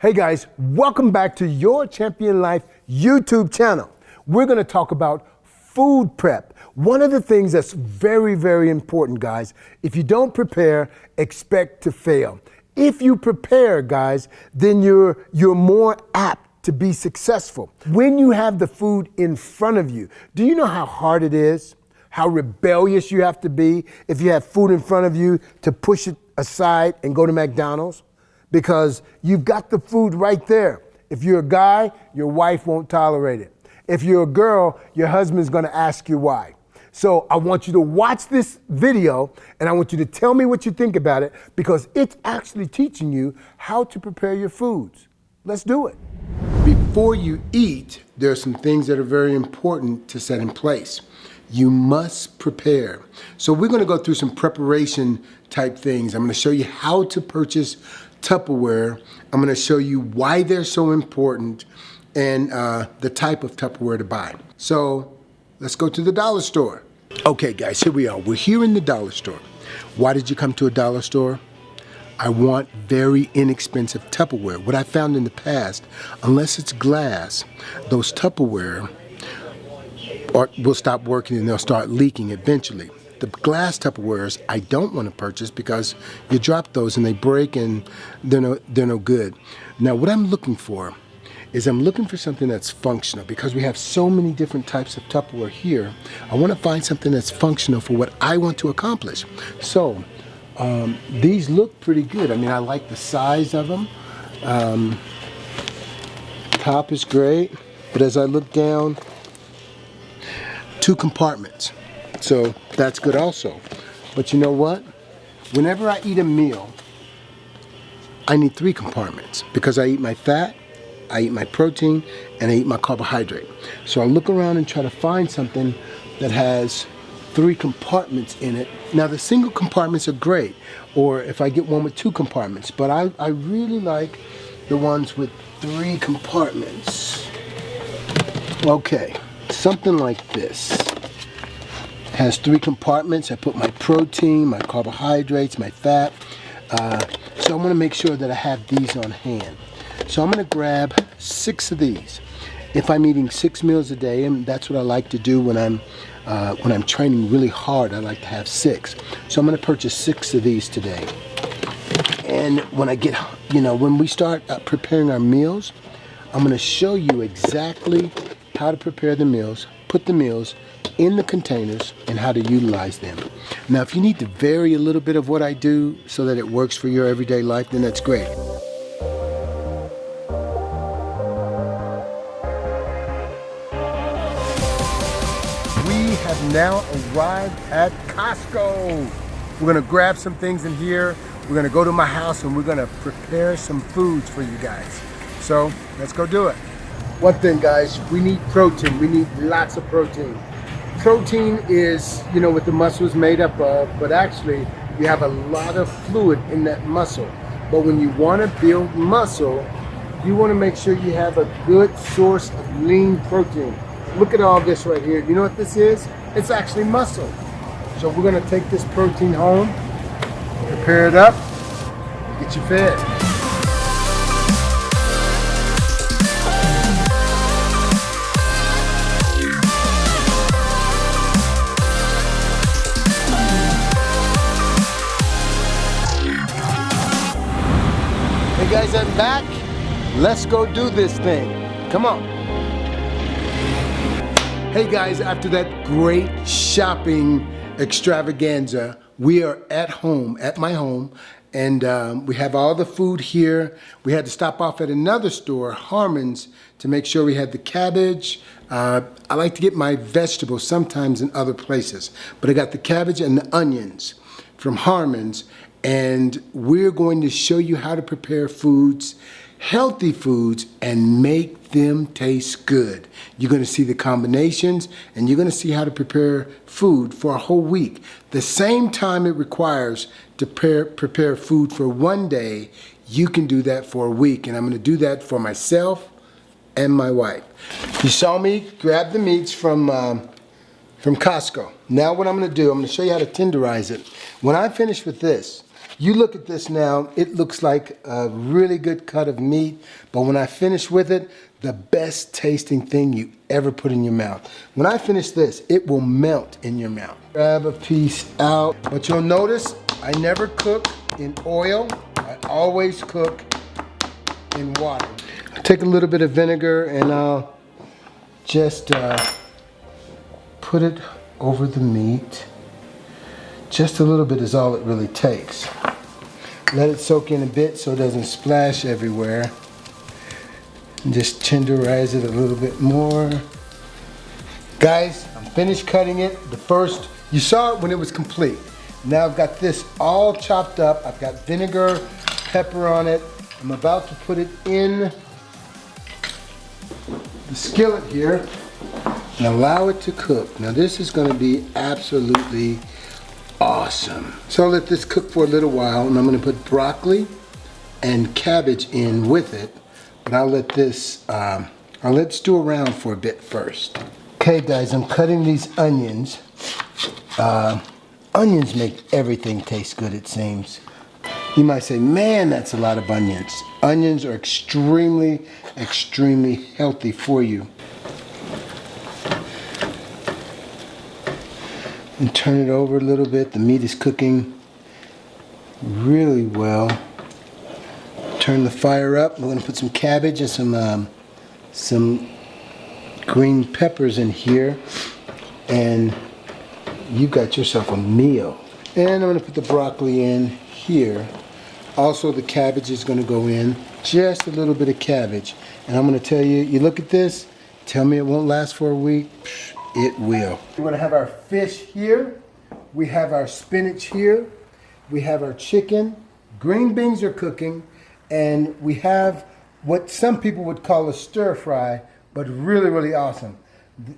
Hey guys, welcome back to Your Champion Life YouTube channel. We're gonna talk about food prep. One of the things that's very, very important, guys, if you don't prepare, expect to fail. If you prepare, guys, then you're more apt to be successful. When you have the food in front of you, do you know how hard it is? How rebellious you have to be if you have food in front of you to push it aside and go to McDonald's? Because you've got the food right there. If you're a guy, your wife won't tolerate it. If you're a girl, your husband's gonna ask you why. So I want you to watch this video and I want you to tell me what you think about it because it's actually teaching you how to prepare your foods. Let's do it. Before you eat, there are some things that are very important to set in place. You must prepare. So we're gonna go through some preparation type things. I'm gonna show you how to purchase Tupperware. I'm gonna show you why they're so important and the type of Tupperware to buy. So let's go to the dollar store. Okay guys, here we are. We're here in the dollar store. Why did you come to a dollar store? I want very inexpensive Tupperware. What I found in the past, unless it's glass, those Tupperware will stop working and they'll start leaking eventually. The glass Tupperwares I don't want to purchase because you drop those and they break and they're no good. Now what I'm looking for is I'm looking for something that's functional because we have so many different types of Tupperware here. I want to find something that's functional for what I want to accomplish. So these look pretty good. I mean, I like the size of them. Top is great, but as I look down, 2 compartments. So that's good also. But you know what? Whenever I eat a meal, I need 3 compartments because I eat my fat, I eat my protein, and I eat my carbohydrate. So I look around and try to find something that has 3 compartments in it. Now the single compartments are great, or if I get one with 2 compartments, but I really like the ones with 3 compartments. Okay, something like this. Has 3 compartments. I put my protein, my carbohydrates, my fat. So I want to make sure that I have these on hand. So I'm going to grab 6 of these. If I'm eating 6 meals a day, and that's what I like to do when I'm training really hard, I like to have 6. So I'm going to purchase 6 of these today. And when I get, when we start preparing our meals, I'm going to show you exactly how to prepare the meals, put the meals in the containers, and how to utilize them. Now, if you need to vary a little bit of what I do so that it works for your everyday life, then that's great. We have now arrived at Costco. We're gonna grab some things in here. We're gonna go to my house and we're gonna prepare some foods for you guys. So let's go do it. One thing, guys, we need protein. We need lots of protein. Protein is, what the muscle is made up of, but actually you have a lot of fluid in that muscle. But when you want to build muscle, you want to make sure you have a good source of lean protein. Look at all this right here. You know what this is? It's actually muscle. So we're going to take this protein home, prepare it up, get you fed. Hey guys, I'm back. Let's go do this thing. Come on. Hey guys, after that great shopping extravaganza, we are at home, at my home, and we have all the food here. We had to stop off at another store, Harmon's, to make sure we had the cabbage. I like to get my vegetables sometimes in other places, but I got the cabbage and the onions from Harmon's. And we're going to show you how to prepare foods, healthy foods, and make them taste good. You're going to see the combinations and you're going to see how to prepare food for a whole week. The same time it requires to prepare food for one day, you can do that for a week. And I'm going to do that for myself and my wife. You saw me grab the meats from Costco. Now what I'm going to do, I'm going to show you how to tenderize it. When I finish with this, You look at this now, it looks like a really good cut of meat, but when I finish with it, the best tasting thing you ever put in your mouth. When I finish this, it will melt in your mouth. Grab a piece out, but you'll notice I never cook in oil. I always cook in water. I take a little bit of vinegar and I'll just put it over the meat. Just a little bit is all it really takes. Let it soak in a bit so it doesn't splash everywhere. And just tenderize it a little bit more. Guys, I'm finished cutting it. You saw it when it was complete. Now I've got this all chopped up. I've got vinegar, pepper on it. I'm about to put it in the skillet here and allow it to cook. Now this is going to be absolutely awesome. So I'll let this cook for a little while, and I'm going to put broccoli and cabbage in with it. But I'll let this, I'll let it stew around for a bit first. Okay guys, I'm cutting these onions. Onions make everything taste good, it seems. You might say, man, that's a lot of onions. Onions are extremely, extremely healthy for you. And turn it over a little bit. The meat is cooking really well. Turn the fire up. We're going to put some cabbage and some green peppers in here. And you got yourself a meal. And I'm going to put the broccoli in here. Also, the cabbage is going to go in. Just a little bit of cabbage. And I'm going to tell you, you look at this, tell me it won't last for a week. It will. We're going to have our fish here. We have our spinach here. We have our chicken. Green beans are cooking. And we have what some people would call a stir fry, but really, really awesome.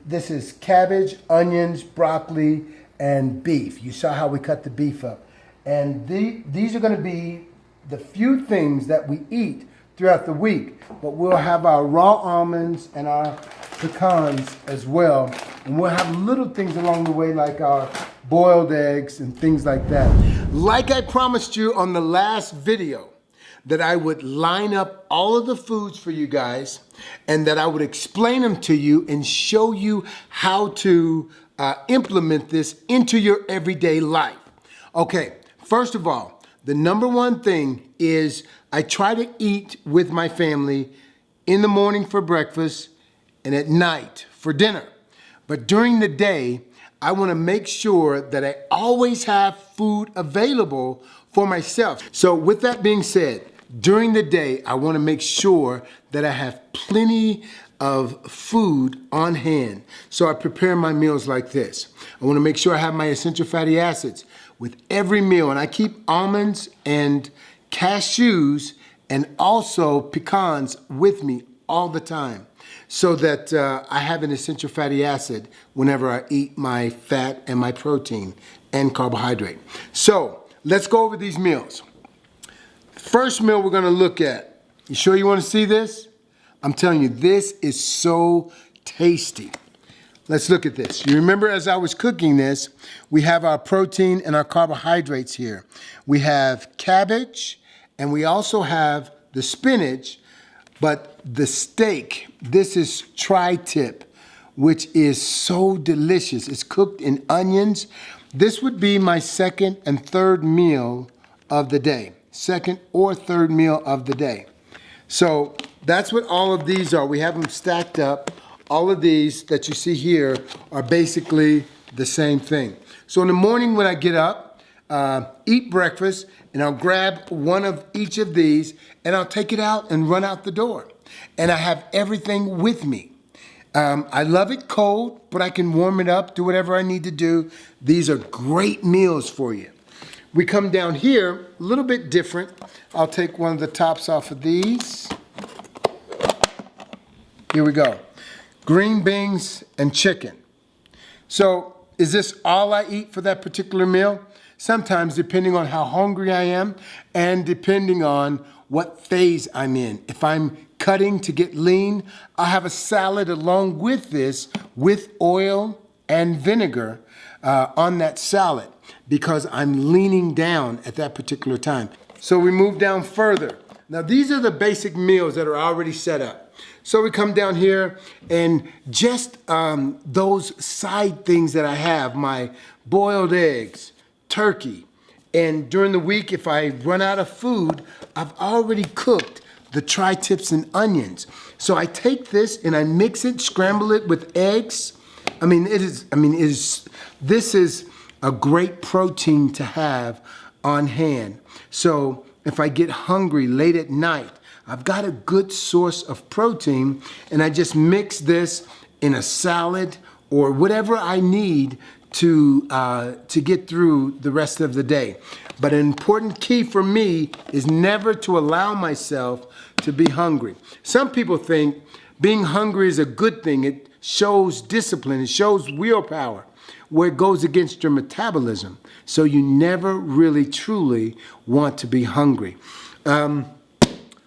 This is cabbage, onions, broccoli, and beef. You saw how we cut the beef up. And these are going to be the few things that we eat throughout the week. But we'll have our raw almonds and our pecans as well. And we'll have little things along the way like our boiled eggs and things like that. Like I promised you on the last video, that I would line up all of the foods for you guys and that I would explain them to you and show you how to implement this into your everyday life. Okay, first of all, the number one thing is I try to eat with my family in the morning for breakfast and at night for dinner. But during the day, I want to make sure that I always have food available for myself. So with that being said, during the day, I want to make sure that I have plenty of food on hand. So I prepare my meals like this. I want to make sure I have my essential fatty acids with every meal. And I keep almonds and cashews and also pecans with me all the time so that I have an essential fatty acid whenever I eat my fat and my protein and carbohydrate. So let's go over these meals. First meal we're going to look at. You sure you want to see this? I'm telling you, this is so tasty. Let's look at this. You remember as I was cooking this, we have our protein and our carbohydrates here. We have cabbage and we also have the spinach, but the steak, this is tri-tip, which is so delicious. It's cooked in onions. This would be my second and third meal of the day. Second or third meal of the day. So that's what all of these are. We have them stacked up. All of these that you see here are basically the same thing. So in the morning when I get up, eat breakfast, and I'll grab one of each of these and I'll take it out and run out the door. And I have everything with me. I love it cold, but I can warm it up, do whatever I need to do. These are great meals for you. We come down here, a little bit different. I'll take one of the tops off of these. Here we go. Green beans and chicken. So is this all I eat for that particular meal? Sometimes, depending on how hungry I am and depending on what phase I'm in. If I'm cutting to get lean, I'll have a salad along with this with oil and vinegar. on that salad because I'm leaning down at that particular time. So we move down further. Now these are the basic meals that are already set up. So we come down here and just those side things that I have, my boiled eggs, turkey, and during the week if I run out of food, I've already cooked the tri-tips and onions. So I take this and I mix it, scramble it with eggs. This is a great protein to have on hand. So if I get hungry late at night, I've got a good source of protein, and I just mix this in a salad or whatever I need to get through the rest of the day. But an important key for me is never to allow myself to be hungry. Some people think being hungry is a good thing. It shows discipline, it shows willpower, where it goes against your metabolism. So you never really truly want to be hungry.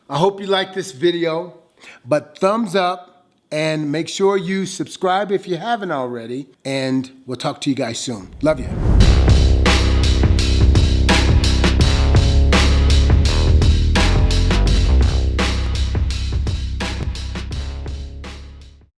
I hope you like this video, but thumbs up and make sure you subscribe if you haven't already, and we'll talk to you guys soon. Love you.